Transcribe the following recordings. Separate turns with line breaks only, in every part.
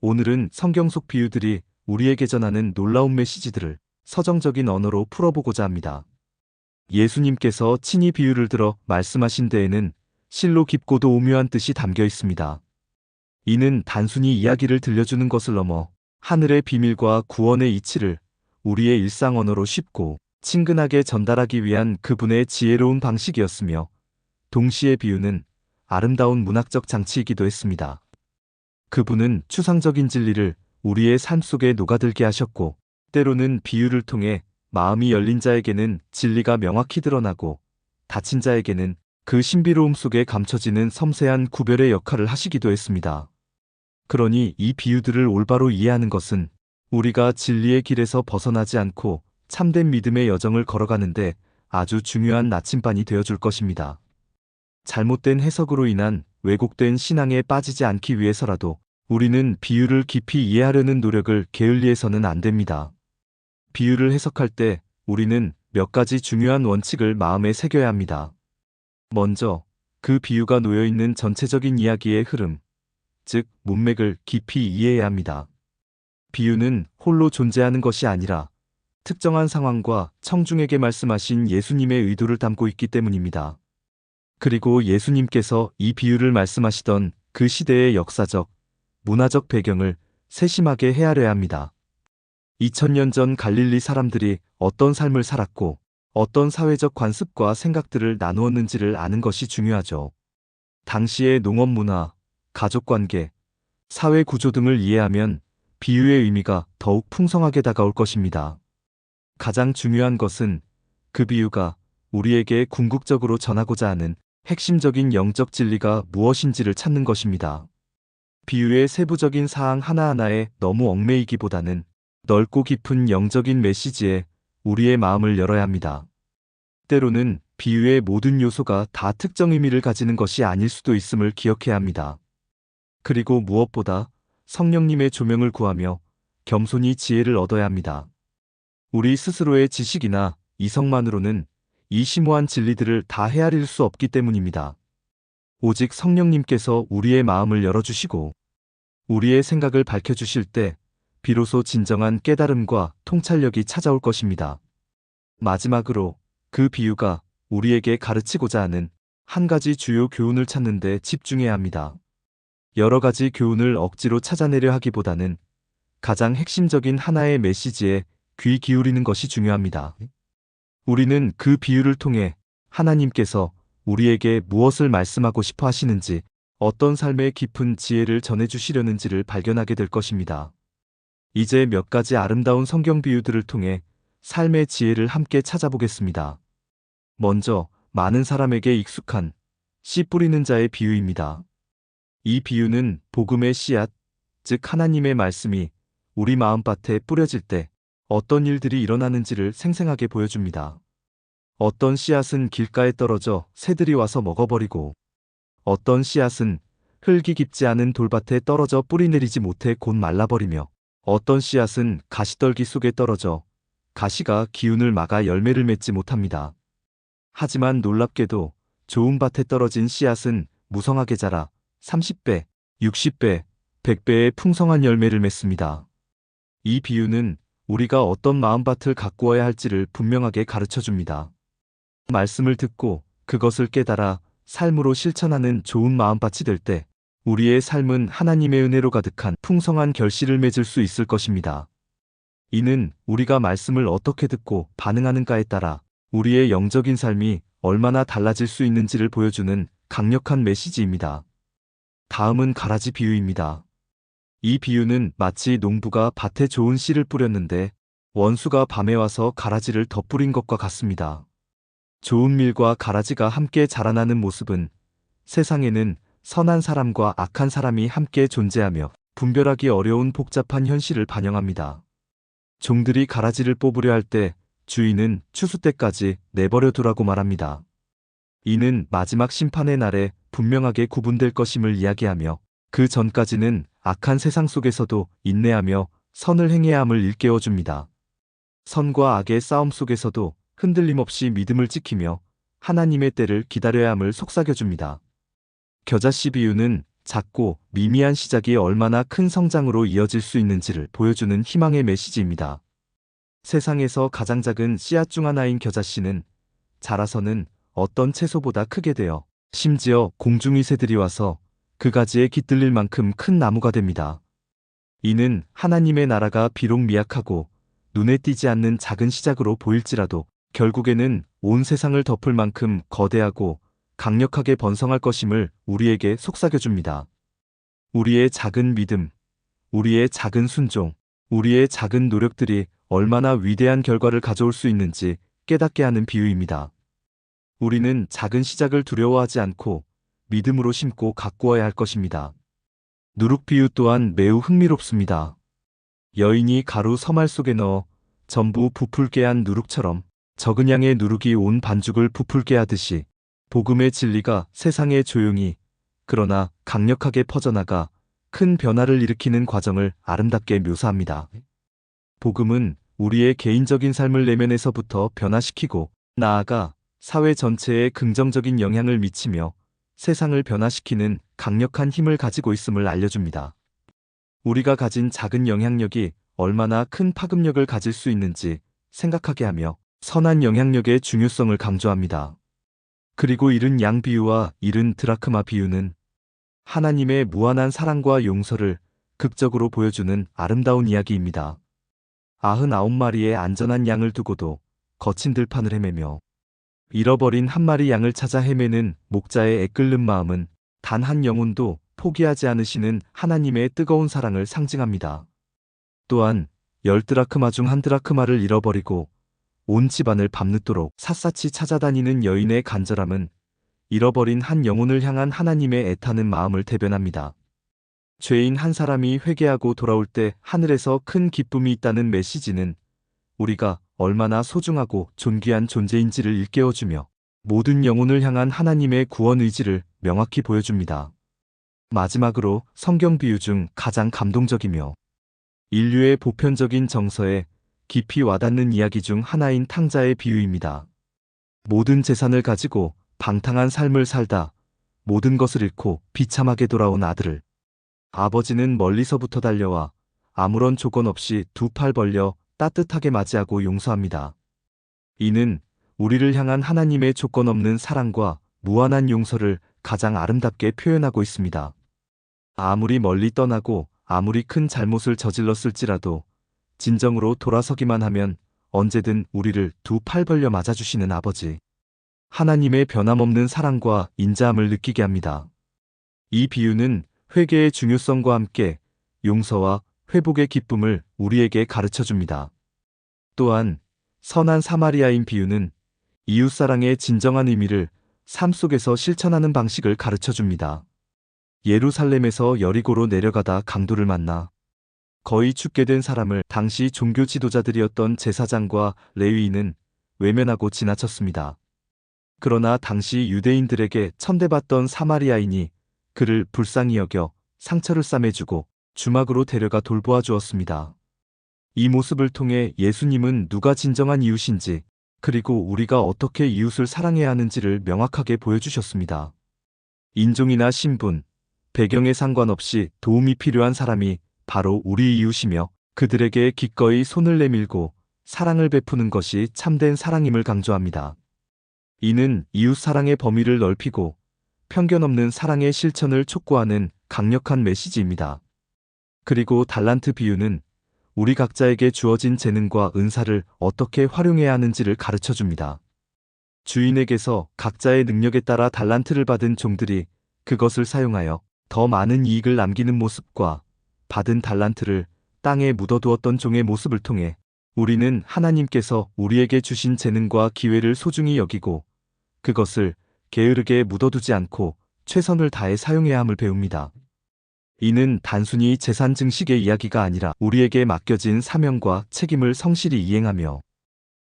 오늘은 성경 속 비유들이 우리에게 전하는 놀라운 메시지들을 서정적인 언어로 풀어보고자 합니다. 예수님께서 친히 비유를 들어 말씀하신 데에는 실로 깊고도 오묘한 뜻이 담겨 있습니다. 이는 단순히 이야기를 들려주는 것을 넘어 하늘의 비밀과 구원의 이치를 우리의 일상 언어로 쉽고 친근하게 전달하기 위한 그분의 지혜로운 방식이었으며, 동시에 비유는 아름다운 문학적 장치이기도 했습니다. 그분은 추상적인 진리를 우리의 삶 속에 녹아들게 하셨고, 때로는 비유를 통해 마음이 열린 자에게는 진리가 명확히 드러나고, 닫힌 자에게는 그 신비로움 속에 감춰지는 섬세한 구별의 역할을 하시기도 했습니다. 그러니 이 비유들을 올바로 이해하는 것은 우리가 진리의 길에서 벗어나지 않고 참된 믿음의 여정을 걸어가는데 아주 중요한 나침반이 되어줄 것입니다. 잘못된 해석으로 인한 왜곡된 신앙에 빠지지 않기 위해서라도 우리는 비유를 깊이 이해하려는 노력을 게을리해서는 안 됩니다. 비유를 해석할 때 우리는 몇 가지 중요한 원칙을 마음에 새겨야 합니다. 먼저, 그 비유가 놓여 있는 전체적인 이야기의 흐름, 즉 문맥을 깊이 이해해야 합니다. 비유는 홀로 존재하는 것이 아니라 특정한 상황과 청중에게 말씀하신 예수님의 의도를 담고 있기 때문입니다. 그리고 예수님께서 이 비유를 말씀하시던 그 시대의 역사적, 문화적 배경을 세심하게 헤아려야 합니다. 2000년 전 갈릴리 사람들이 어떤 삶을 살았고 어떤 사회적 관습과 생각들을 나누었는지를 아는 것이 중요하죠. 당시의 농업 문화, 가족관계, 사회 구조 등을 이해하면 비유의 의미가 더욱 풍성하게 다가올 것입니다. 가장 중요한 것은 그 비유가 우리에게 궁극적으로 전하고자 하는 핵심적인 영적 진리가 무엇인지를 찾는 것입니다. 비유의 세부적인 사항 하나하나에 너무 얽매이기보다는 넓고 깊은 영적인 메시지에 우리의 마음을 열어야 합니다. 때로는 비유의 모든 요소가 다 특정 의미를 가지는 것이 아닐 수도 있음을 기억해야 합니다. 그리고 무엇보다 성령님의 조명을 구하며 겸손히 지혜를 얻어야 합니다. 우리 스스로의 지식이나 이성만으로는 이 심오한 진리들을 다 헤아릴 수 없기 때문입니다. 오직 성령님께서 우리의 마음을 열어주시고 우리의 생각을 밝혀주실 때 비로소 진정한 깨달음과 통찰력이 찾아올 것입니다. 마지막으로 그 비유가 우리에게 가르치고자 하는 한 가지 주요 교훈을 찾는 데 집중해야 합니다. 여러 가지 교훈을 억지로 찾아내려 하기보다는 가장 핵심적인 하나의 메시지에 귀 기울이는 것이 중요합니다. 우리는 그 비유를 통해 하나님께서 우리에게 무엇을 말씀하고 싶어 하시는지, 어떤 삶의 깊은 지혜를 전해주시려는지를 발견하게 될 것입니다. 이제 몇 가지 아름다운 성경 비유들을 통해 삶의 지혜를 함께 찾아보겠습니다. 먼저, 많은 사람에게 익숙한 씨 뿌리는 자의 비유입니다. 이 비유는 복음의 씨앗, 즉 하나님의 말씀이 우리 마음밭에 뿌려질 때 어떤 일들이 일어나는지를 생생하게 보여줍니다. 어떤 씨앗은 길가에 떨어져 새들이 와서 먹어버리고, 어떤 씨앗은 흙이 깊지 않은 돌밭에 떨어져 뿌리 내리지 못해 곧 말라버리며, 어떤 씨앗은 가시떨기 속에 떨어져 가시가 기운을 막아 열매를 맺지 못합니다. 하지만 놀랍게도 좋은 밭에 떨어진 씨앗은 무성하게 자라 30배, 60배, 100배의 풍성한 열매를 맺습니다. 이 비유는 우리가 어떤 마음밭을 가꾸어야 할지를 분명하게 가르쳐줍니다. 말씀을 듣고 그것을 깨달아 삶으로 실천하는 좋은 마음밭이 될 때 우리의 삶은 하나님의 은혜로 가득한 풍성한 결실을 맺을 수 있을 것입니다. 이는 우리가 말씀을 어떻게 듣고 반응하는가에 따라 우리의 영적인 삶이 얼마나 달라질 수 있는지를 보여주는 강력한 메시지입니다. 다음은 가라지 비유입니다. 이 비유는 마치 농부가 밭에 좋은 씨를 뿌렸는데 원수가 밤에 와서 가라지를 덧뿌린 것과 같습니다. 좋은 밀과 가라지가 함께 자라나는 모습은 세상에는 선한 사람과 악한 사람이 함께 존재하며 분별하기 어려운 복잡한 현실을 반영합니다. 종들이 가라지를 뽑으려 할 때 주인은 추수 때까지 내버려 두라고 말합니다. 이는 마지막 심판의 날에 분명하게 구분될 것임을 이야기하며 그 전까지는 악한 세상 속에서도 인내하며 선을 행해야 함을 일깨워줍니다. 선과 악의 싸움 속에서도 흔들림 없이 믿음을 지키며 하나님의 때를 기다려야 함을 속삭여줍니다. 겨자씨 비유는 작고 미미한 시작이 얼마나 큰 성장으로 이어질 수 있는지를 보여주는 희망의 메시지입니다. 세상에서 가장 작은 씨앗 중 하나인 겨자씨는 자라서는 어떤 채소보다 크게 되어 심지어 공중위 새들이 와서 그 가지에 깃들릴 만큼 큰 나무가 됩니다. 이는 하나님의 나라가 비록 미약하고 눈에 띄지 않는 작은 시작으로 보일지라도 결국에는 온 세상을 덮을 만큼 거대하고 강력하게 번성할 것임을 우리에게 속삭여줍니다. 우리의 작은 믿음, 우리의 작은 순종, 우리의 작은 노력들이 얼마나 위대한 결과를 가져올 수 있는지 깨닫게 하는 비유입니다. 우리는 작은 시작을 두려워하지 않고 믿음으로 심고 가꾸어야 할 것입니다. 누룩 비유 또한 매우 흥미롭습니다. 여인이 가루 서말 속에 넣어 전부 부풀게 한 누룩처럼 적은 양의 누룩이 온 반죽을 부풀게 하듯이 복음의 진리가 세상에 조용히 그러나 강력하게 퍼져나가 큰 변화를 일으키는 과정을 아름답게 묘사합니다. 복음은 우리의 개인적인 삶을 내면에서부터 변화시키고 나아가 사회 전체에 긍정적인 영향을 미치며 세상을 변화시키는 강력한 힘을 가지고 있음을 알려줍니다. 우리가 가진 작은 영향력이 얼마나 큰 파급력을 가질 수 있는지 생각하게 하며 선한 영향력의 중요성을 강조합니다. 그리고 잃은 양 비유와 잃은 드라크마 비유는 하나님의 무한한 사랑과 용서를 극적으로 보여주는 아름다운 이야기입니다. 99마리의 안전한 양을 두고도 거친 들판을 헤매며 잃어버린 한 마리 양을 찾아 헤매는 목자의 애끓는 마음은 단 한 영혼도 포기하지 않으시는 하나님의 뜨거운 사랑을 상징합니다. 또한 10드라크마 중 1드라크마를 잃어버리고 온 집안을 밤늦도록 샅샅이 찾아다니는 여인의 간절함은 잃어버린 한 영혼을 향한 하나님의 애타는 마음을 대변합니다. 죄인 한 사람이 회개하고 돌아올 때 하늘에서 큰 기쁨이 있다는 메시지는 우리가 얼마나 소중하고 존귀한 존재인지를 일깨워주며 모든 영혼을 향한 하나님의 구원 의지를 명확히 보여줍니다. 마지막으로 성경 비유 중 가장 감동적이며 인류의 보편적인 정서에 깊이 와닿는 이야기 중 하나인 탕자의 비유입니다. 모든 재산을 가지고 방탕한 삶을 살다 모든 것을 잃고 비참하게 돌아온 아들을 아버지는 멀리서부터 달려와 아무런 조건 없이 두 팔 벌려 따뜻하게 맞이하고 용서합니다. 이는 우리를 향한 하나님의 조건 없는 사랑과 무한한 용서를 가장 아름답게 표현하고 있습니다. 아무리 멀리 떠나고 아무리 큰 잘못을 저질렀을지라도 진정으로 돌아서기만 하면 언제든 우리를 두 팔 벌려 맞아주시는 아버지. 하나님의 변함없는 사랑과 인자함을 느끼게 합니다. 이 비유는 회개의 중요성과 함께 용서와 회복의 기쁨을 우리에게 가르쳐줍니다. 또한 선한 사마리아인 비유는 이웃사랑의 진정한 의미를 삶 속에서 실천하는 방식을 가르쳐줍니다. 예루살렘에서 여리고로 내려가다 강도를 만나 거의 죽게 된 사람을 당시 종교 지도자들이었던 제사장과 레위인은 외면하고 지나쳤습니다. 그러나 당시 유대인들에게 천대받던 사마리아인이 그를 불쌍히 여겨 상처를 싸매주고 주막으로 데려가 돌보아 주었습니다. 이 모습을 통해 예수님은 누가 진정한 이웃인지 그리고 우리가 어떻게 이웃을 사랑해야 하는지를 명확하게 보여주셨습니다. 인종이나 신분, 배경에 상관없이 도움이 필요한 사람이 바로 우리 이웃이며 그들에게 기꺼이 손을 내밀고 사랑을 베푸는 것이 참된 사랑임을 강조합니다. 이는 이웃 사랑의 범위를 넓히고 편견 없는 사랑의 실천을 촉구하는 강력한 메시지입니다. 그리고 달란트 비유는 우리 각자에게 주어진 재능과 은사를 어떻게 활용해야 하는지를 가르쳐줍니다. 주인에게서 각자의 능력에 따라 달란트를 받은 종들이 그것을 사용하여 더 많은 이익을 남기는 모습과 받은 달란트를 땅에 묻어두었던 종의 모습을 통해 우리는 하나님께서 우리에게 주신 재능과 기회를 소중히 여기고 그것을 게으르게 묻어두지 않고 최선을 다해 사용해야 함을 배웁니다. 이는 단순히 재산 증식의 이야기가 아니라 우리에게 맡겨진 사명과 책임을 성실히 이행하며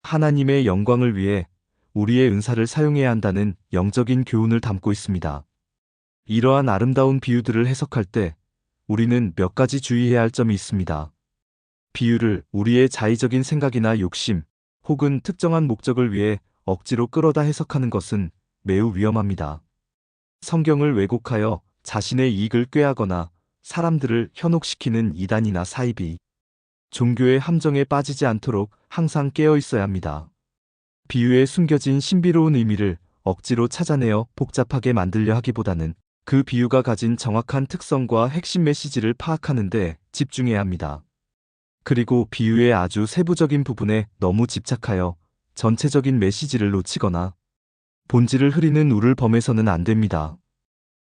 하나님의 영광을 위해 우리의 은사를 사용해야 한다는 영적인 교훈을 담고 있습니다. 이러한 아름다운 비유들을 해석할 때 우리는 몇 가지 주의해야 할 점이 있습니다. 비유를 우리의 자의적인 생각이나 욕심 혹은 특정한 목적을 위해 억지로 끌어다 해석하는 것은 매우 위험합니다. 성경을 왜곡하여 자신의 이익을 꾀하거나 사람들을 현혹시키는 이단이나 사이비, 종교의 함정에 빠지지 않도록 항상 깨어 있어야 합니다. 비유에 숨겨진 신비로운 의미를 억지로 찾아내어 복잡하게 만들려 하기보다는 그 비유가 가진 정확한 특성과 핵심 메시지를 파악하는 데 집중해야 합니다. 그리고 비유의 아주 세부적인 부분에 너무 집착하여 전체적인 메시지를 놓치거나 본질을 흐리는 우를 범해서는 안 됩니다.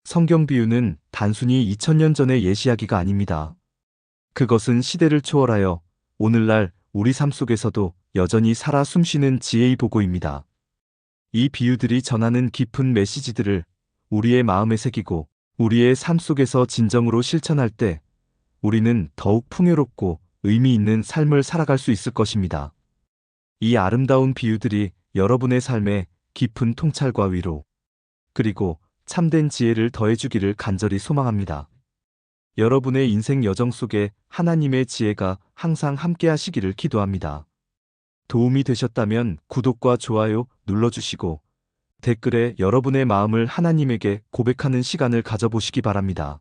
성경 비유는 단순히 2000년 전의 예시이야기가 아닙니다. 그것은 시대를 초월하여 오늘날 우리 삶 속에서도 여전히 살아 숨쉬는 지혜의 보고입니다. 이 비유들이 전하는 깊은 메시지들을 우리의 마음에 새기고 우리의 삶 속에서 진정으로 실천할 때 우리는 더욱 풍요롭고 의미 있는 삶을 살아갈 수 있을 것입니다. 이 아름다운 비유들이 여러분의 삶에 깊은 통찰과 위로, 그리고 참된 지혜를 더해주기를 간절히 소망합니다. 여러분의 인생 여정 속에 하나님의 지혜가 항상 함께 하시기를 기도합니다. 도움이 되셨다면 구독과 좋아요 눌러주시고 댓글에 여러분의 마음을 하나님에게 고백하는 시간을 가져보시기 바랍니다.